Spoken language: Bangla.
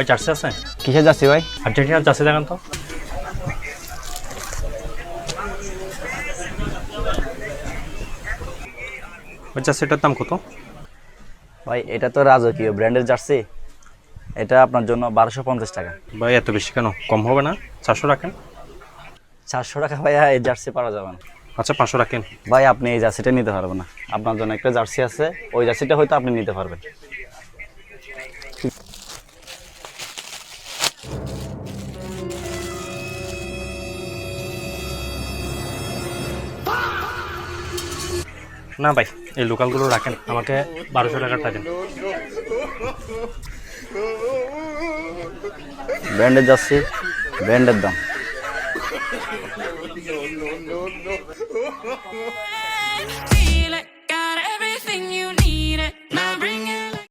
ভাই জার্সি আছে? কিসে যাচ্ছি ভাই? আর্জেন্টিনার জার্সি দেখান তো। ওই জার্সিটার দাম কত? ভাই এটা তো রাজকীয় ব্র্যান্ডের জার্সি, এটা আপনার জন্য 1250 টাকা। ভাই এত বেশি কেন, কম হবে না? 400 রাখেন। 400 টাকা ভাইয়া এই জার্সি পাওয়া যাবে না। আচ্ছা 500 রাখেন। ভাই আপনি এই জার্সিটা নিতে পারবেন না, আপনার জন্য একটা জার্সি আছে, ওই জার্সিটা হয়তো আপনি নিতে পারবেন। না ভাই, এই লোকালগুলো রাখেন, আমাকে 1200 টাকাটা দেন। ব্র্যান্ডের জার্সি, ব্র্যান্ডের দাম।